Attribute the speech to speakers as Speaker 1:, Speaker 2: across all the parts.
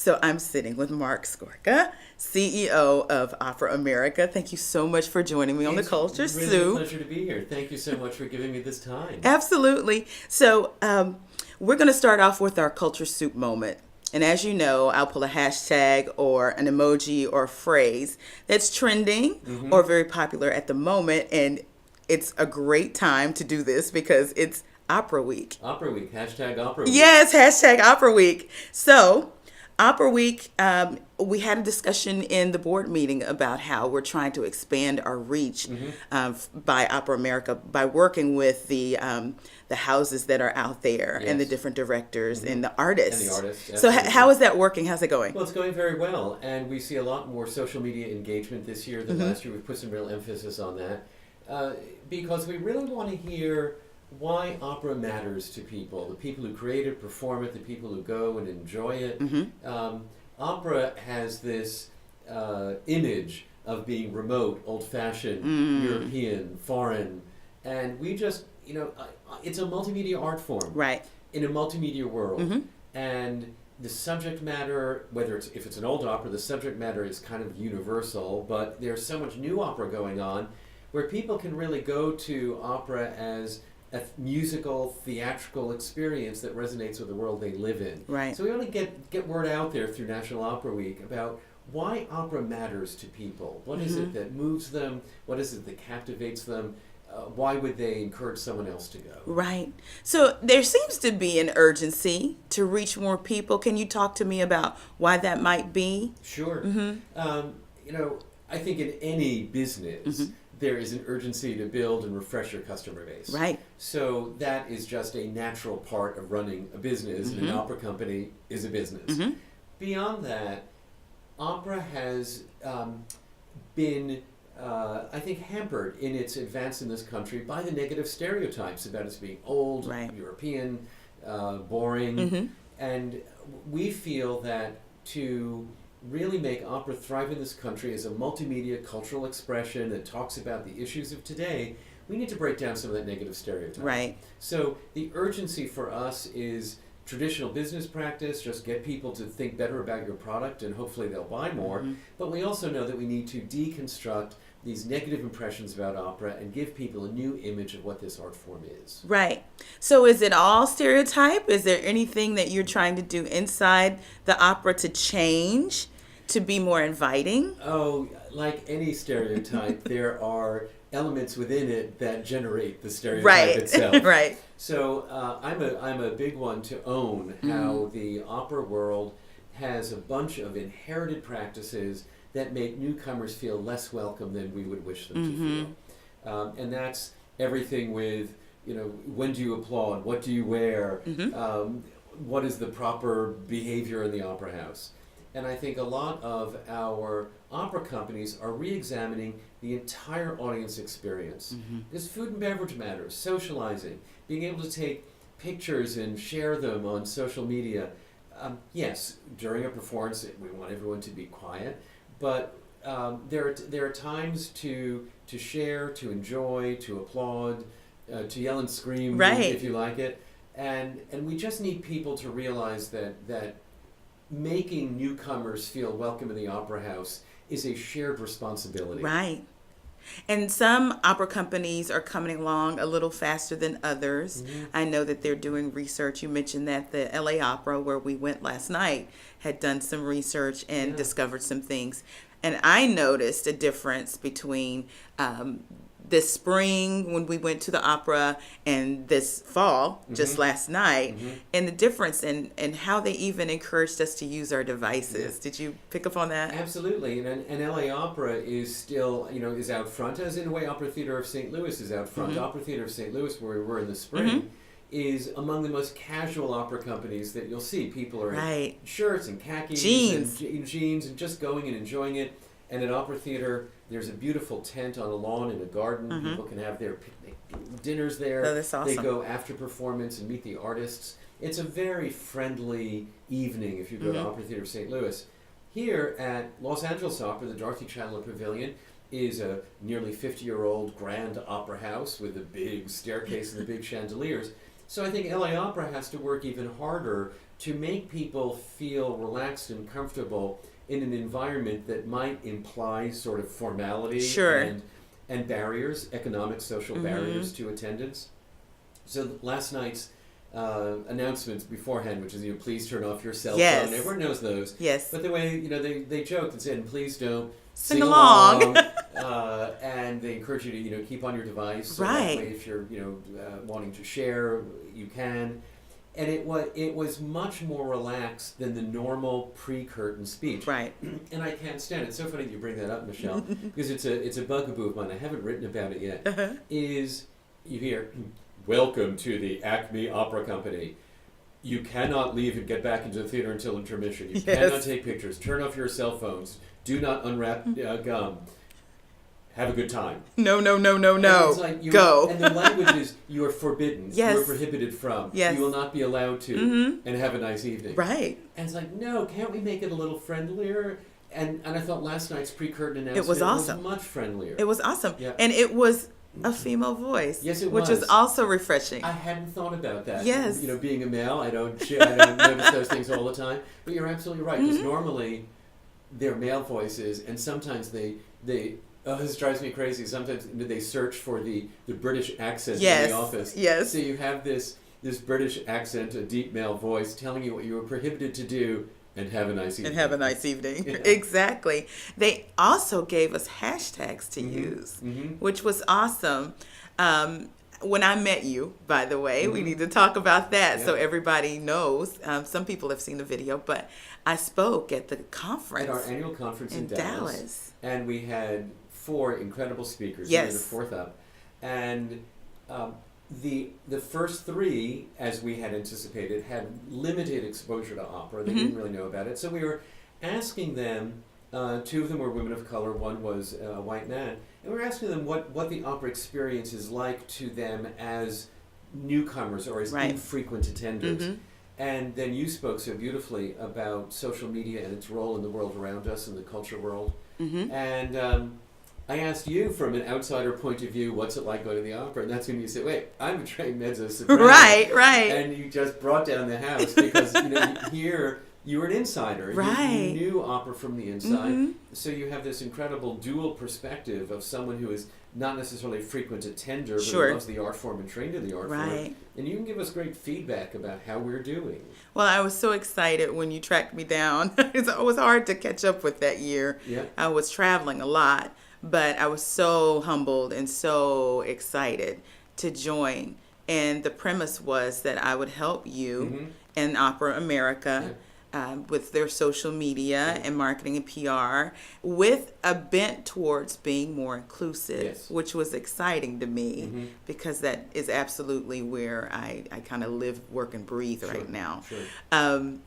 Speaker 1: So I'm sitting with Marc Scorca, CEO of Opera America. Thank you so much for joining me on the Culture
Speaker 2: It's really a
Speaker 1: Soup.
Speaker 2: pleasure to be here. Thank you so much for giving me this time.
Speaker 1: Absolutely. So we're going to start off with our Culture Soup moment. And as you know, I'll pull a hashtag or an emoji or a phrase that's trending or very popular at the moment. And it's a great time to do this because it's Opera Week.
Speaker 2: Opera Week, hashtag Opera Week.
Speaker 1: Yes, hashtag Opera Week. So, Opera Week, we had a discussion in the board meeting about how we're trying to expand our reach by Opera America by working with the houses that are out there and the
Speaker 2: Yes.
Speaker 1: different directors and the artists.
Speaker 2: And the artists,
Speaker 1: So,
Speaker 2: absolutely.
Speaker 1: how is that working? How's it going?
Speaker 2: Well, it's going very well, and we see a lot more social media engagement this year than last year. We've put some real emphasis on that because we really want to hear why opera matters to people, the people who create it, perform it, the people who go and enjoy it. Opera has this image of being remote, old-fashioned, European, foreign, and we just, it's a multimedia art form
Speaker 1: Right.
Speaker 2: in a multimedia world. And the subject matter, if it's an old opera, the subject matter is kind of universal, but there's so much new opera going on where people can really go to opera as a musical, theatrical experience that resonates with the world they live in.
Speaker 1: Right.
Speaker 2: So we want to get word out there through National Opera Week about why opera matters to people. What is it that moves them? What is it that captivates them? Why would they encourage someone else to go?
Speaker 1: Right. So there seems to be an urgency to reach more people. Can you talk to me about why that might be?
Speaker 2: Sure. I think in any business, there is an urgency to build and refresh your customer base.
Speaker 1: Right.
Speaker 2: So that is just a natural part of running a business, and an opera company is a business. Beyond that, opera has been, I think, hampered in its advance in this country by the negative stereotypes about us being old,
Speaker 1: Right.
Speaker 2: European, boring. And we feel that to really make opera thrive in this country as a multimedia cultural expression that talks about the issues of today, we need to break down some of that negative stereotype.
Speaker 1: Right.
Speaker 2: So the urgency for us is traditional business practice, just get people to think better about your product and hopefully they'll buy more. But we also know that we need to deconstruct these negative impressions about opera and give people a new image of what this art form is.
Speaker 1: Right. So is it all stereotype? Is there anything that you're trying to do inside the opera to change, to be more inviting?
Speaker 2: Oh, like any stereotype, there are elements within it that generate the stereotype itself.
Speaker 1: Right.
Speaker 2: So I'm a big one to own how the opera world has a bunch of inherited practices that make newcomers feel less welcome than we would wish them to feel. And that's everything with, when do you applaud? What do you wear? What is the proper behavior in the opera house? And I think a lot of our opera companies are re-examining the entire audience experience. Because food and beverage matters, socializing, being able to take pictures and share them on social media. Yes, during a performance, we want everyone to be quiet, but there are times to share, to enjoy, to applaud, to yell and scream
Speaker 1: Right.
Speaker 2: if you like it. And we just need people to realize that making newcomers feel welcome in the opera house is a shared responsibility.
Speaker 1: Right. And some opera companies are coming along a little faster than others. I know that they're doing research. You mentioned that the LA Opera, where we went last night, had done some research and discovered some things. And I noticed a difference between this spring when we went to the opera and this fall, just last night, and the difference in how they even encouraged us to use our devices. Did you pick up on that?
Speaker 2: Absolutely, and LA Opera is still, is out front, as in a way Opera Theater of St. Louis is out front. Opera Theater of St. Louis, where we were in the spring, is among the most casual opera companies that you'll see. People are in shirts and khakis and jeans and just going and enjoying it. And at Opera Theater, there's a beautiful tent on a lawn in a garden. People can have their picnic dinners there.
Speaker 1: Oh, that's awesome.
Speaker 2: They go after performance and meet the artists. It's a very friendly evening if you go to Opera Theater of St. Louis. Here at Los Angeles Opera, the Dorothy Chandler Pavilion is a nearly 50-year-old grand opera house with a big staircase and the big chandeliers. So I think LA Opera has to work even harder to make people feel relaxed and comfortable in an environment that might imply sort of formality
Speaker 1: Sure.
Speaker 2: and barriers, economic, social barriers to attendance. So last night's announcements beforehand, which is, please turn off your cell
Speaker 1: Yes.
Speaker 2: phone. Everyone knows those.
Speaker 1: Yes.
Speaker 2: But the way, they joked and said, please don't
Speaker 1: Sing along.
Speaker 2: and they encourage you to, keep on your device. So
Speaker 1: Right.
Speaker 2: that way if you're, wanting to share, you can. And it was much more relaxed than the normal pre-curtain speech.
Speaker 1: Right.
Speaker 2: And I can't stand it. It's so funny that you bring that up, Michelle, because it's a bugaboo of mine. I haven't written about it yet. Is you hear, welcome to the Acme Opera Company. You cannot leave and get back into the theater until intermission. You cannot take pictures. Turn off your cell phones. Do not unwrap gum. Have a good time.
Speaker 1: No.
Speaker 2: And it's like
Speaker 1: Go.
Speaker 2: And the language is, you are forbidden.
Speaker 1: Yes.
Speaker 2: You are prohibited from.
Speaker 1: Yes.
Speaker 2: You will not be allowed to. And have a nice evening.
Speaker 1: Right.
Speaker 2: And it's like, no, can't we make it a little friendlier? And I thought last night's pre-curtain announcement
Speaker 1: was awesome.
Speaker 2: was much friendlier.
Speaker 1: It was awesome.
Speaker 2: Yeah.
Speaker 1: And it was a female voice.
Speaker 2: Yes, it
Speaker 1: which
Speaker 2: was.
Speaker 1: was also refreshing.
Speaker 2: I hadn't thought about that.
Speaker 1: Yes.
Speaker 2: Being a male, I don't notice those things all the time. But you're absolutely right, because normally they're male voices, and sometimes they this drives me crazy. Sometimes they search for the British accent in the office.
Speaker 1: Yes.
Speaker 2: So you have this British accent, a deep male voice, telling you what you were prohibited to do, and have a nice evening.
Speaker 1: Yeah. Exactly. They also gave us hashtags to use, which was awesome. When I met you, by the way, we need to talk about that so everybody knows. Some people have seen the video, but I spoke at the conference.
Speaker 2: At our annual conference in
Speaker 1: Dallas.
Speaker 2: And we had 4 incredible speakers.
Speaker 1: Yes.
Speaker 2: We had a 4th up. And the first 3, as we had anticipated, had limited exposure to opera. They didn't really know about it. So we were asking them, 2 of them were women of color, 1 was a white man, and we were asking them what the opera experience is like to them as newcomers or as infrequent attenders. And then you spoke so beautifully about social media and its role in the world around us, in the culture world. And I asked you, from an outsider point of view, what's it like going to the opera? And that's when you said, wait, I'm a trained mezzo-soprano.
Speaker 1: Right.
Speaker 2: And you just brought down the house because, here you were an insider.
Speaker 1: Right.
Speaker 2: You knew opera from the inside. So you have this incredible dual perspective of someone who is not necessarily a frequent attender, but who loves the art form and trained in the art form. And you can give us great feedback about how we're doing.
Speaker 1: Well, I was so excited when you tracked me down. It was hard to catch up with that year.
Speaker 2: Yeah.
Speaker 1: I was traveling a lot, but I was so humbled and so excited to join. And the premise was that I would help you and Opera America with their social media and marketing and PR, with a bent towards being more inclusive, which was exciting to me because that is absolutely where I kind of live, work, and breathe right now.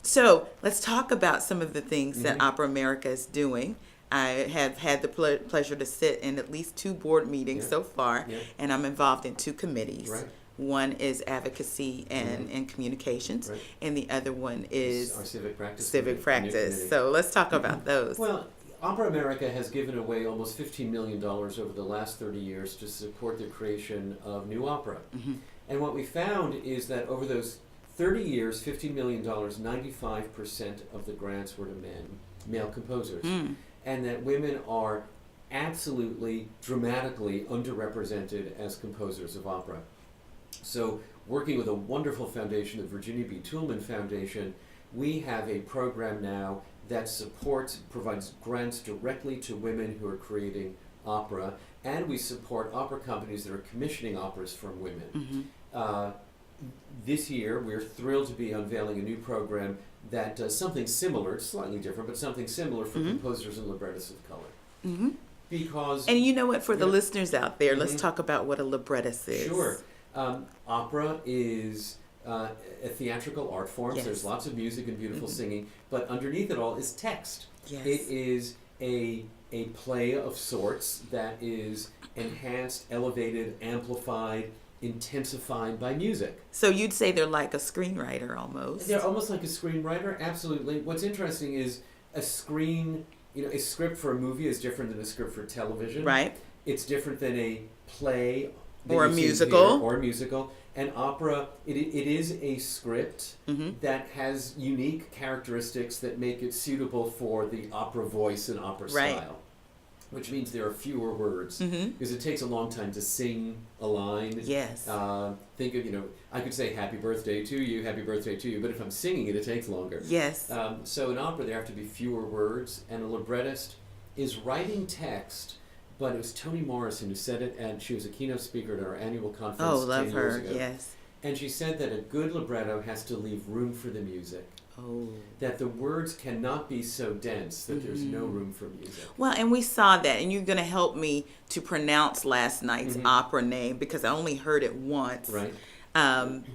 Speaker 1: So let's talk about some of the things that Opera America is doing. I have had the pleasure to sit in at least 2 board meetings so far, and I'm involved in 2 committees. One is advocacy and communications, and the other one is
Speaker 2: our civic practice.
Speaker 1: So let's talk about those.
Speaker 2: Well, Opera America has given away almost $15 million over the last 30 years to support the creation of new opera. And what we found is that over those 30 years, $15 million, 95% of the grants were to male composers. And that women are absolutely, dramatically underrepresented as composers of opera. So, working with a wonderful foundation, the Virginia B. Toulmin Foundation, we have a program now that provides grants directly to women who are creating opera, and we support opera companies that are commissioning operas from women. This year, we're thrilled to be unveiling a new program that does something similar, slightly different, but something similar for composers and librettists of color. Because,
Speaker 1: and you know what, for the listeners out there, let's talk about what a librettist is.
Speaker 2: Sure. Opera is a theatrical art form. So there's lots of music and beautiful singing, but underneath it all is text. It is a play of sorts that is enhanced, elevated, amplified, intensified by music.
Speaker 1: So you'd say they're like a screenwriter almost.
Speaker 2: They're almost like a screenwriter, absolutely. What's interesting is a script for a movie is different than a script for television.
Speaker 1: Right.
Speaker 2: It's different than a play that
Speaker 1: Or a
Speaker 2: you've seen
Speaker 1: musical.
Speaker 2: here, or a musical. And opera, it is a script that has unique characteristics that make it suitable for the opera voice and opera
Speaker 1: Right.
Speaker 2: style. Which means there are fewer words, because it takes a long time to sing a line.
Speaker 1: Yes.
Speaker 2: Think of, I could say happy birthday to you, but if I'm singing it, it takes longer.
Speaker 1: Yes.
Speaker 2: So in opera, there have to be fewer words, and a librettist is writing text, but it was Toni Morrison who said it, and she was a keynote speaker at our annual conference
Speaker 1: Oh,
Speaker 2: 10
Speaker 1: love
Speaker 2: years
Speaker 1: her.
Speaker 2: ago.
Speaker 1: Yes.
Speaker 2: And she said that a good libretto has to leave room for the music.
Speaker 1: Oh.
Speaker 2: That the words cannot be so dense that there's no room for music.
Speaker 1: Well, and we saw that, and you're going to help me to pronounce last night's opera name because I only heard it once.
Speaker 2: Right.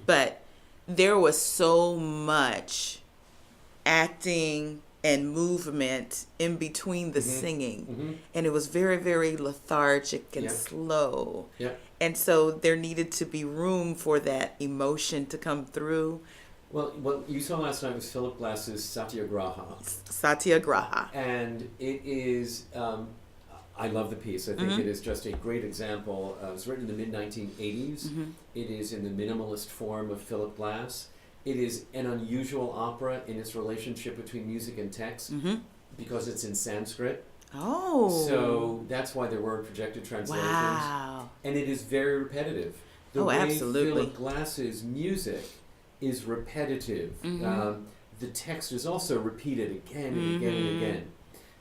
Speaker 1: But there was so much acting and movement in between the singing, and it was very, very lethargic and slow.
Speaker 2: Yep.
Speaker 1: And so there needed to be room for that emotion to come through.
Speaker 2: Well, what you saw last night was Philip Glass's Satyagraha.
Speaker 1: Satyagraha.
Speaker 2: And it is, I love the piece. I think it is just a great example. It was written in the mid-1980s. It is in the minimalist form of Philip Glass. It is an unusual opera in its relationship between music and text because it's in Sanskrit.
Speaker 1: Oh.
Speaker 2: So that's why there were projected translations.
Speaker 1: Wow.
Speaker 2: And it is very repetitive. The way
Speaker 1: absolutely.
Speaker 2: Philip Glass's music is repetitive. The text is also repeated again and again and again.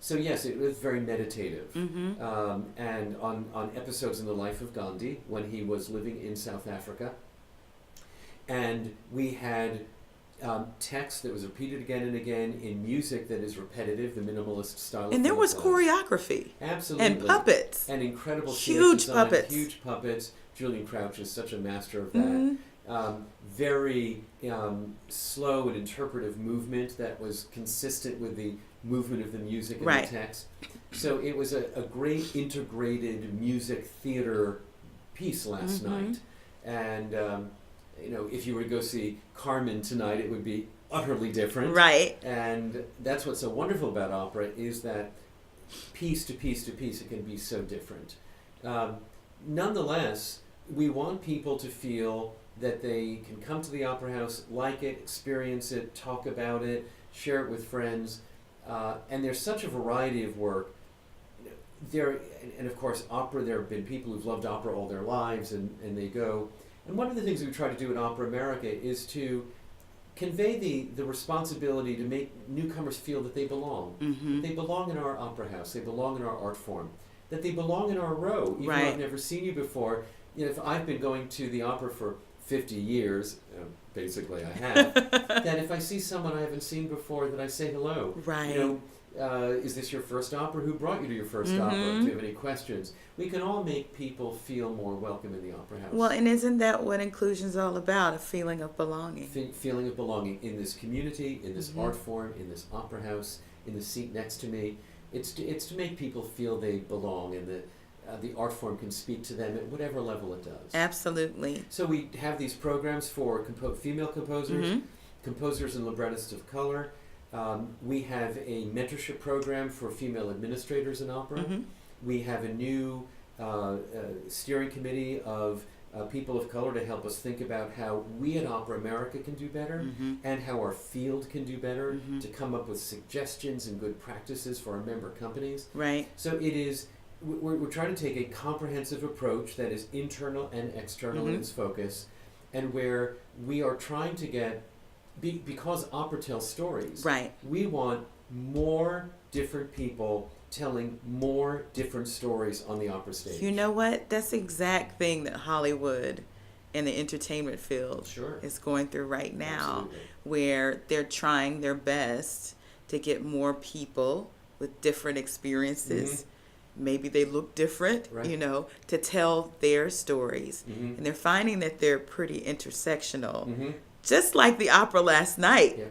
Speaker 2: So yes, it was very meditative. And on episodes in the life of Gandhi, when he was living in South Africa, and we had text that was repeated again and again in music that is repetitive, the minimalist style.
Speaker 1: And there was
Speaker 2: Glass.
Speaker 1: choreography.
Speaker 2: Absolutely.
Speaker 1: And puppets.
Speaker 2: And incredible
Speaker 1: Huge
Speaker 2: design,
Speaker 1: puppets.
Speaker 2: Huge puppets. Julian Crouch is such a master of that. Very slow and interpretive movement that was consistent with the movement of the music and
Speaker 1: Right.
Speaker 2: the text. So it was a great integrated music theater piece last night. And, if you were to go see Carmen tonight, it would be utterly different.
Speaker 1: Right.
Speaker 2: And that's what's so wonderful about opera is that piece to piece to piece, it can be so different. Nonetheless, we want people to feel that they can come to the Opera House, like it, experience it, talk about it, share it with friends. And there's such a variety of work. And of course, opera, there have been people who've loved opera all their lives, and they go. And one of the things we try to do at Opera America is to convey the responsibility to make newcomers feel that they belong. That they belong in our opera house, they belong in our art form, that they belong in our row. Even though I've never seen you before, if I've been going to the opera for 50 years, basically I have, that if I see someone I haven't seen before, that I say hello.
Speaker 1: Right.
Speaker 2: Is this your first opera? Who brought you to your first opera? Do you have any questions? We can all make people feel more welcome in the Opera House.
Speaker 1: Well, and isn't that what inclusion's all about? A feeling of belonging.
Speaker 2: Feeling of belonging in this community, in this art form, in this Opera House, in the seat next to me. It's to make people feel they belong, and that the art form can speak to them at whatever level it does.
Speaker 1: Absolutely.
Speaker 2: So we have these programs for female composers, composers and librettists of color. We have a mentorship program for female administrators in opera. We have a new steering committee of people of color to help us think about how we at Opera America can do better and how our field can do better, to come up with suggestions and good practices for our member companies.
Speaker 1: Right.
Speaker 2: So it is, we're trying to take a comprehensive approach that is internal and external in its focus, and where we are trying to get, because opera tells stories,
Speaker 1: Right.
Speaker 2: we want more different people telling more different stories on the opera stage.
Speaker 1: You know what? That's the exact thing that Hollywood and the entertainment field is going through right now.
Speaker 2: Absolutely.
Speaker 1: Where they're trying their best to get more people with different experiences. Maybe they look different, to tell their stories. And they're finding that they're pretty intersectional. Just like the opera last night.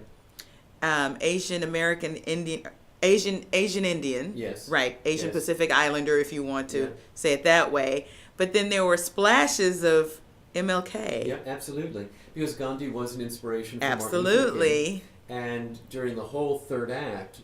Speaker 1: Asian American Indian, Asian Indian.
Speaker 2: Yes.
Speaker 1: Right. Asian
Speaker 2: Yes.
Speaker 1: Pacific Islander, if you want to say it that way. But then there were splashes of MLK.
Speaker 2: Yeah, absolutely. Because Gandhi was an inspiration for Martin Luther
Speaker 1: Absolutely.
Speaker 2: King. And during the whole third act,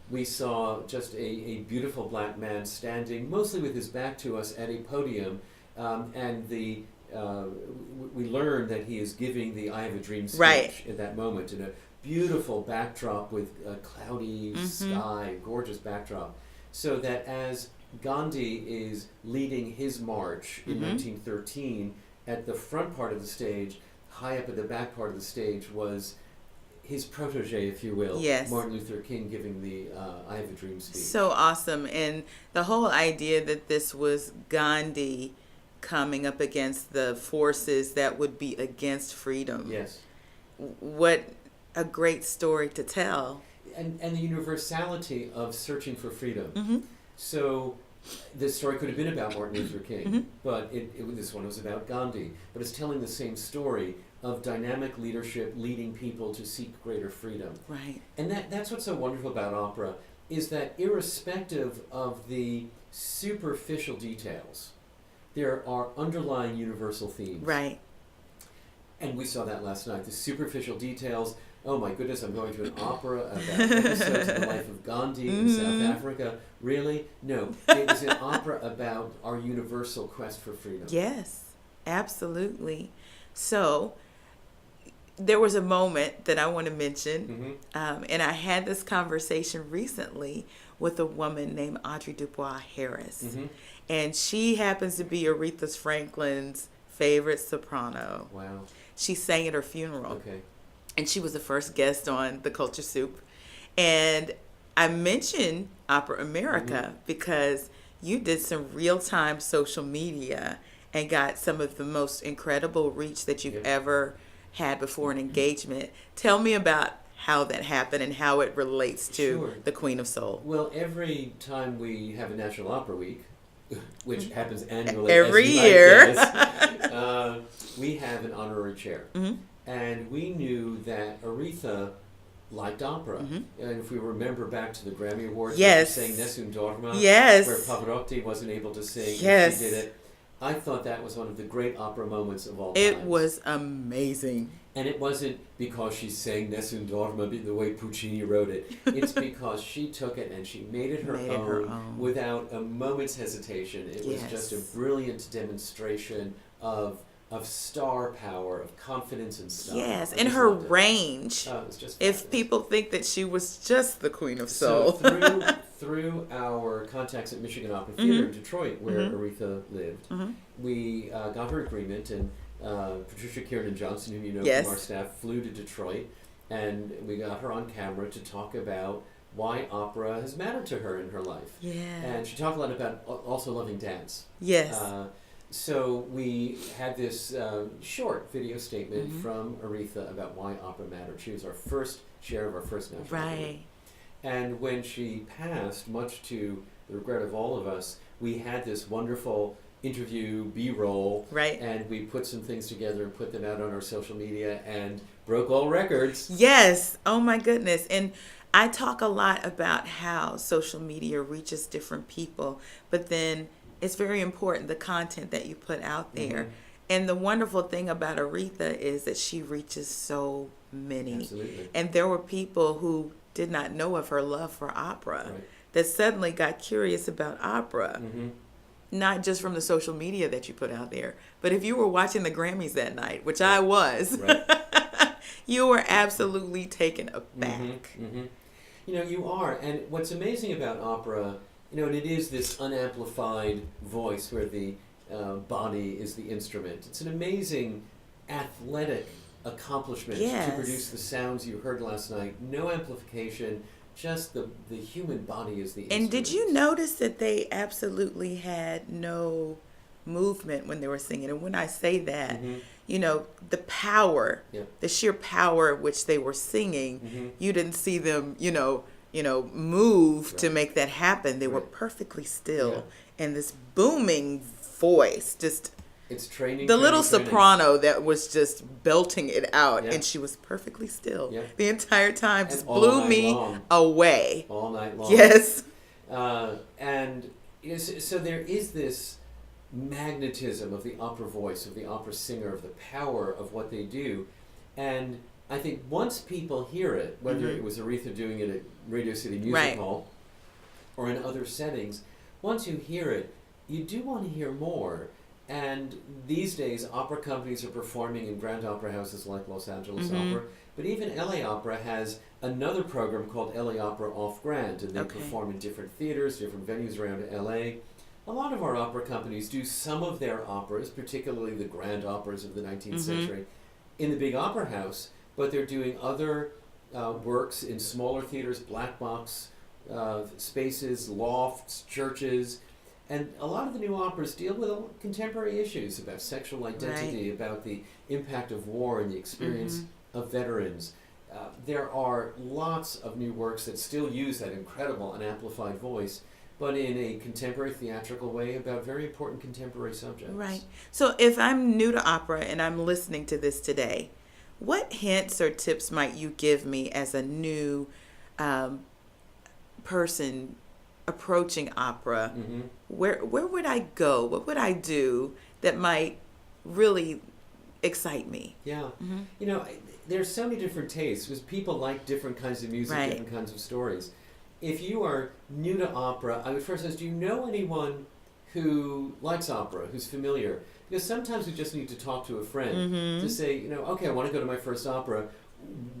Speaker 2: we saw just a beautiful black man standing, mostly with his back to us, at a podium, And we learn that he is giving the "I Have a Dream" speech
Speaker 1: Right.
Speaker 2: at that moment in a beautiful backdrop with a cloudy sky, gorgeous backdrop, so that as Gandhi is leading his march in 1913, at the front part of the stage, high up at the back part of the stage, was his protege, if you will,
Speaker 1: Yes.
Speaker 2: Martin Luther King, giving the "I Have a Dream" speech.
Speaker 1: So awesome. And the whole idea that this was Gandhi coming up against the forces that would be against freedom.
Speaker 2: Yes.
Speaker 1: What a great story to tell.
Speaker 2: And the universality of searching for freedom. So this story could have been about Martin Luther King, but this one was about Gandhi. But it's telling the same story of dynamic leadership leading people to seek greater freedom.
Speaker 1: Right.
Speaker 2: And that's what's so wonderful about opera, is that irrespective of the superficial details, there are underlying universal themes.
Speaker 1: Right.
Speaker 2: And we saw that last night. The superficial details, oh my goodness, I'm going to an opera about episodes of the life of Gandhi in South Africa. Really? No. It was an opera about our universal quest for freedom.
Speaker 1: Yes, absolutely. So there was a moment that I want to mention, and I had this conversation recently with a woman named Audrey Dubois Harris. And she happens to be Aretha Franklin's favorite soprano.
Speaker 2: Wow.
Speaker 1: She sang at her funeral.
Speaker 2: Okay.
Speaker 1: And she was the first guest on The Culture Soup. And I mentioned Opera America because you did some real-time social media and got some of the most incredible reach that you've ever had before an engagement. Tell me about how that happened and how it relates to the Queen of Soul.
Speaker 2: Well, every time we have a National Opera Week, which happens annually
Speaker 1: every
Speaker 2: as you
Speaker 1: year,
Speaker 2: might guess, we have an honorary chair. And we knew that Aretha liked opera. And if we remember back to the Grammy Awards,
Speaker 1: yes,
Speaker 2: she sang Nessun Dorma,
Speaker 1: yes,
Speaker 2: where Pavarotti wasn't able to sing,
Speaker 1: yes,
Speaker 2: and she did it. I thought that was one of the great opera moments of all time.
Speaker 1: It was amazing.
Speaker 2: And it wasn't because she sang Nessun Dorma the way Puccini wrote it. It's because she took it and she made it her own without a moment's hesitation. It was just a brilliant demonstration of star power, of confidence and style.
Speaker 1: Yes, and her range.
Speaker 2: Oh, it was just
Speaker 1: if people think that she was just the Queen of Soul.
Speaker 2: So through our contacts at Michigan Opera Theater in Detroit, where Aretha lived, we got her agreement, and Patricia Kiernan Johnson, whom you know from our staff, flew to Detroit, and we got her on camera to talk about why opera has mattered to her in her life.
Speaker 1: Yeah.
Speaker 2: And she talked a lot about also loving dance.
Speaker 1: Yes.
Speaker 2: So we had this short video statement from Aretha about why opera mattered. She was our first chair of our first national award. And when she passed, much to the regret of all of us, we had this wonderful interview B-roll, and we put some things together and put them out on our social media and broke all records.
Speaker 1: Yes. Oh my goodness. And I talk a lot about how social media reaches different people, but then it's very important the content that you put out there. And the wonderful thing about Aretha is that she reaches so many.
Speaker 2: Absolutely.
Speaker 1: And there were people who did not know of her love for opera that suddenly got curious about opera. Not just from the social media that you put out there, but if you were watching the Grammys that night, which I was, you were absolutely taken aback.
Speaker 2: You know, you are. And what's amazing about opera, you know, and it is this unamplified voice where the body is the instrument. It's an amazing athletic accomplishment to produce the sounds you heard last night. No amplification, just the human body is the instrument.
Speaker 1: And did you notice that they absolutely had no movement when they were singing? And when I say that, you know, the power, the sheer power at which they were singing, you didn't see them, you know, move to make that happen. They were perfectly still, and this booming voice, just
Speaker 2: it's training.
Speaker 1: The little soprano that was just belting it out, and she was perfectly still the entire time, just blew me away.
Speaker 2: All night long.
Speaker 1: Yes.
Speaker 2: And so there is this magnetism of the opera voice, of the opera singer, of the power of what they do, and I think once people hear it, whether it was Aretha doing it at Radio City Music Hall or in other settings, once you hear it, you do want to hear more. And these days, opera companies are performing in grand opera houses like Los Angeles Opera, but even LA Opera has another program called LA Opera Off Grand, and they perform in different theaters, different venues around LA. A lot of our opera companies do some of their operas, particularly the grand operas of the 19th century, in the big opera house, but they're doing other works in smaller theaters, black box spaces, lofts, churches. And a lot of the new operas deal with contemporary issues about sexual identity, about the impact of war and the experience of veterans. There are lots of new works that still use that incredible and amplified voice, but in a contemporary theatrical way about very important contemporary subjects.
Speaker 1: Right. So if I'm new to opera and I'm listening to this today, what hints or tips might you give me as a new person approaching opera? Where would I go? What would I do that might really excite me?
Speaker 2: Yeah. You know, there's so many different tastes because people like different kinds of music, different kinds of stories. If you are new to opera, I would first ask, do you know anyone who likes opera, who's familiar? Because sometimes we just need to talk to a friend to say, you know, okay, I want to go to my first opera.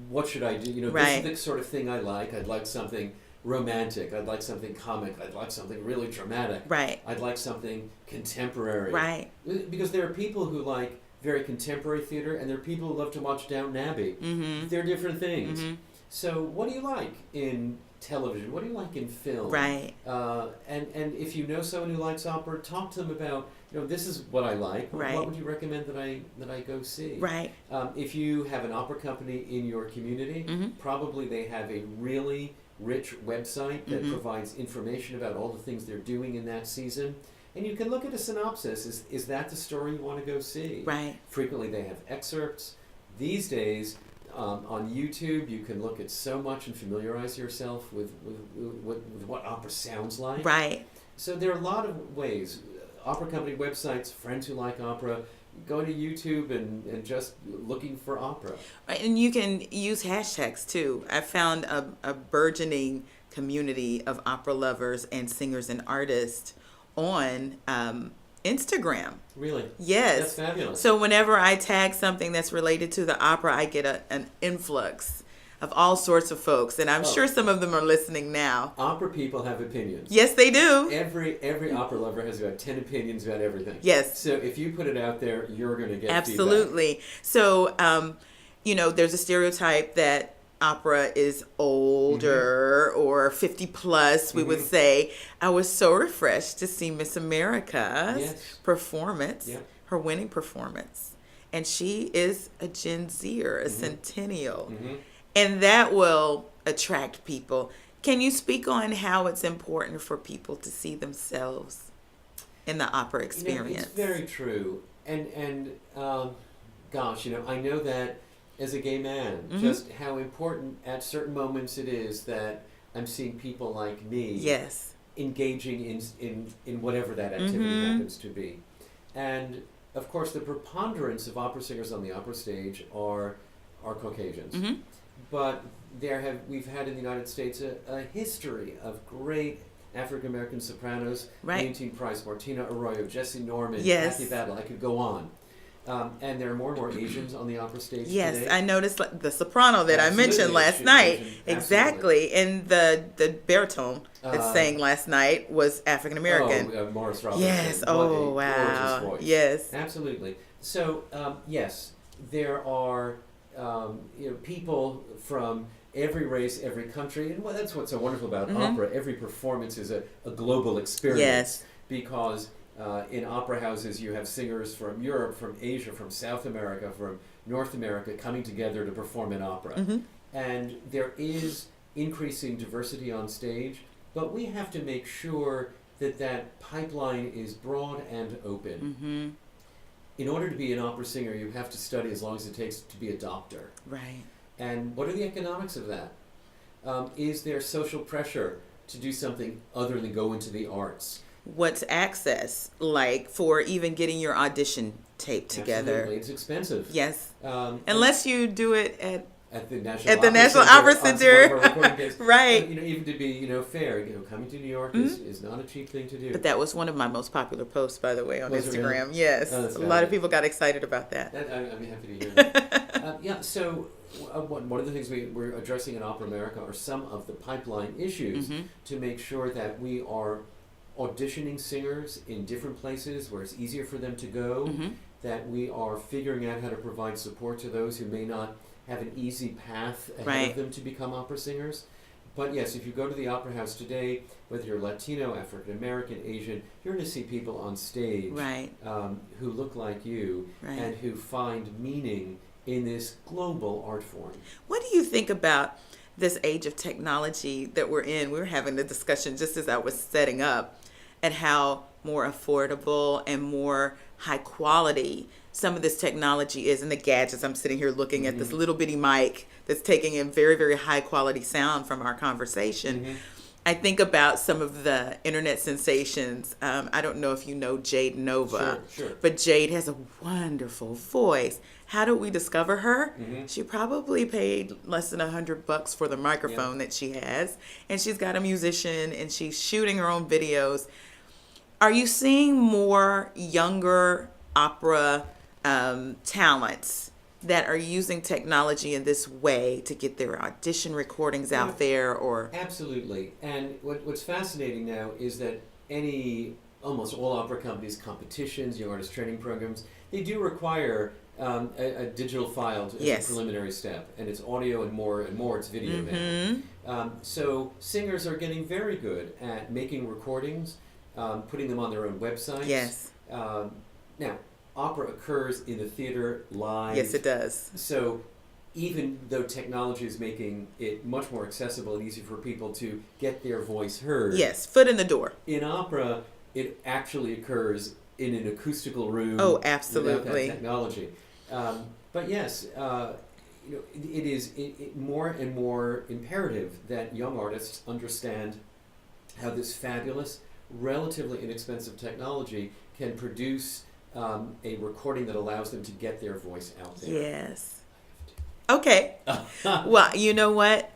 Speaker 2: What should I do? You know, this is the sort of thing I like. I'd like something romantic. I'd like something comic. I'd like something really dramatic.
Speaker 1: Right.
Speaker 2: I'd like something contemporary.
Speaker 1: Right.
Speaker 2: Because there are people who like very contemporary theater, and there are people who love to watch Downton Abbey. They're different things. So what do you like in television? What do you like in film?
Speaker 1: Right.
Speaker 2: And if you know someone who likes opera, talk to them about, you know, this is what I like.
Speaker 1: Right.
Speaker 2: What would you recommend that I go see?
Speaker 1: Right.
Speaker 2: If you have an opera company in your community, probably they have a really rich website that provides information about all the things they're doing in that season. And you can look at a synopsis. Is that the story you want to go see?
Speaker 1: Right.
Speaker 2: Frequently they have excerpts. These days, on YouTube, you can look at so much and familiarize yourself with what opera sounds like.
Speaker 1: Right.
Speaker 2: So there are a lot of ways. Opera company websites, friends who like opera, going to YouTube and just looking for opera.
Speaker 1: Right. And you can use hashtags too. I found a burgeoning community of opera lovers and singers and artists on Instagram.
Speaker 2: Really?
Speaker 1: Yes.
Speaker 2: That's fabulous.
Speaker 1: So whenever I tag something that's related to the opera, I get an influx of all sorts of folks, and I'm sure some of them are listening now.
Speaker 2: Opera people have opinions.
Speaker 1: Yes, they do.
Speaker 2: Every opera lover has about 10 opinions about everything.
Speaker 1: Yes.
Speaker 2: So if you put it out there, you're going to get
Speaker 1: absolutely
Speaker 2: feedback.
Speaker 1: So you know, there's a stereotype that opera is older or 50 plus, we would say. I was so refreshed to see Miss America's performance, her winning performance. And she is a Gen Zer, a centennial. And that will attract people. Can you speak on how it's important for people to see themselves in the opera experience?
Speaker 2: You know, it's very true. And gosh, you know, I know that as a gay man, just how important at certain moments it is that I'm seeing people like me engaging in whatever that activity happens to be. And of course, the preponderance of opera singers on the opera stage are Caucasians. But we've had in the United States a history of great African American sopranos, Leontine Price, Martina Arroyo, Jessie Norman, Kathy Battle. I could go on. And there are more and more Asians on the opera stage today.
Speaker 1: Yes, I noticed the soprano that I mentioned last night.
Speaker 2: Asian,
Speaker 1: exactly. And the baritone that sang last night was African American.
Speaker 2: Morris Robertson.
Speaker 1: Yes. Oh, wow.
Speaker 2: Voice.
Speaker 1: Yes.
Speaker 2: Absolutely. So, yes, there are people from every race, every country. And that's what's so wonderful about opera. Every performance is a global experience.
Speaker 1: Yes.
Speaker 2: Because in opera houses, you have singers from Europe, from Asia, from South America, from North America coming together to perform an opera. And there is increasing diversity on stage, but we have to make sure that pipeline is broad and open. In order to be an opera singer, you have to study as long as it takes to be a doctor.
Speaker 1: Right.
Speaker 2: And what are the economics of that? Is there social pressure to do something other than go into the arts?
Speaker 1: What's access like for even getting your audition tape together?
Speaker 2: Absolutely. It's expensive.
Speaker 1: Yes. Unless you do it at
Speaker 2: at the National
Speaker 1: Opera
Speaker 2: on some
Speaker 1: Center.
Speaker 2: of our recording days.
Speaker 1: Right.
Speaker 2: Even to be fair, coming to New York is not a cheap thing to do.
Speaker 1: But that was one of my most popular posts, by the way, on
Speaker 2: Was it
Speaker 1: Instagram.
Speaker 2: really?
Speaker 1: Yes,
Speaker 2: Oh, that's
Speaker 1: a lot of
Speaker 2: fabulous.
Speaker 1: people got excited about that.
Speaker 2: I'm happy to hear that. Yeah, so one of the things we're addressing in Opera America are some of the pipeline issues to make sure that we are auditioning singers in different places where it's easier for them to go, that we are figuring out how to provide support to those who may not have an easy path ahead of them to become opera singers. But yes, if you go to the Opera House today, whether you're Latino, African American, Asian, you're going to see people on stage who look like you and who find meaning in this global art form.
Speaker 1: What do you think about this age of technology that we're in? We were having the discussion just as I was setting up, and how more affordable and more high quality some of this technology is, and the gadgets. I'm sitting here looking at this little bitty mic that's taking in very, very high quality sound from our conversation. I think about some of the internet sensations. I don't know if you know Jade Nova, but Jade has a wonderful voice. How did we discover her? She probably paid less than $100 for the microphone that she has, and she's got a musician, and she's shooting her own videos. Are you seeing more younger opera talents that are using technology in this way to get their audition recordings out there? Or
Speaker 2: absolutely. And what's fascinating now is that almost all opera companies, competitions, young artist training programs, they do require a digital file as a preliminary step, and it's audio and more it's video now. So singers are getting very good at making recordings, putting them on their own websites. Now, opera occurs in the theater live.
Speaker 1: Yes, it does.
Speaker 2: So even though technology is making it much more accessible and easy for people to get their voice heard.
Speaker 1: Yes, foot in the door.
Speaker 2: In opera, it actually occurs in an acoustical room.
Speaker 1: Oh, absolutely.
Speaker 2: Without that technology. But yes, it is more and more imperative that young artists understand how this fabulous, relatively inexpensive technology can produce a recording that allows them to get their voice out there.
Speaker 1: Yes. Okay. Well, you know what?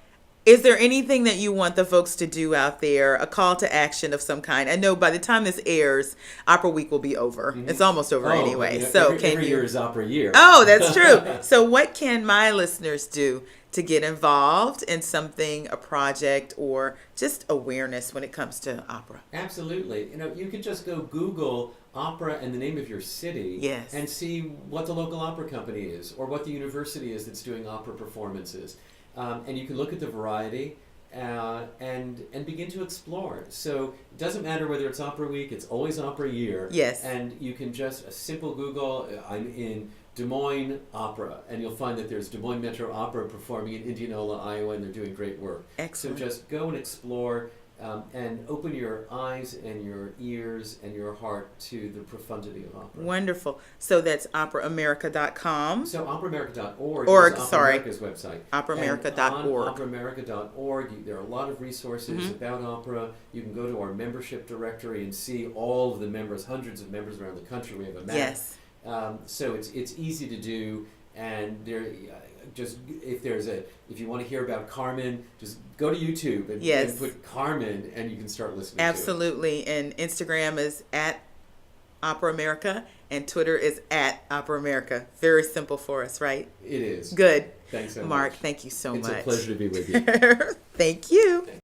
Speaker 1: Is there anything that you want the folks to do out there, a call to action of some kind? I know by the time this airs, Opera Week will be over. It's almost over anyway. So
Speaker 2: every year is Opera Year.
Speaker 1: Oh, that's true. So what can my listeners do to get involved in something, a project, or just awareness when it comes to opera?
Speaker 2: Absolutely. You can just go Google opera and the name of your city and see what the local opera company is or what the university is that's doing opera performances. And you can look at the variety and begin to explore. So it doesn't matter whether it's Opera Week, it's always Opera Year.
Speaker 1: Yes.
Speaker 2: And you can just, a simple Google, I'm in Des Moines Opera, and you'll find that there's Des Moines Metro Opera performing in Indianola, Iowa, and they're doing great work.
Speaker 1: Excellent.
Speaker 2: So just go and explore and open your eyes and your ears and your heart to the profundity of opera.
Speaker 1: Wonderful. So that's operaamerica.com.
Speaker 2: So operaamerica.org is Opera America's website.
Speaker 1: Operaamerica.org.
Speaker 2: On operaamerica.org, there are a lot of resources about opera. You can go to our membership directory and see all of the members, hundreds of members around the country. We have a map.
Speaker 1: Yes.
Speaker 2: So it's easy to do, and there if you want to hear about Carmen, just go to YouTube and put Carmen, and you can start listening.
Speaker 1: Absolutely.
Speaker 2: to it.
Speaker 1: And Instagram is at Opera America, and Twitter is at Opera America. Very simple for us, right?
Speaker 2: It is.
Speaker 1: Good.
Speaker 2: Thanks so much.
Speaker 1: Mark, thank you so much.
Speaker 2: It's a pleasure to be with you.
Speaker 1: Thank you.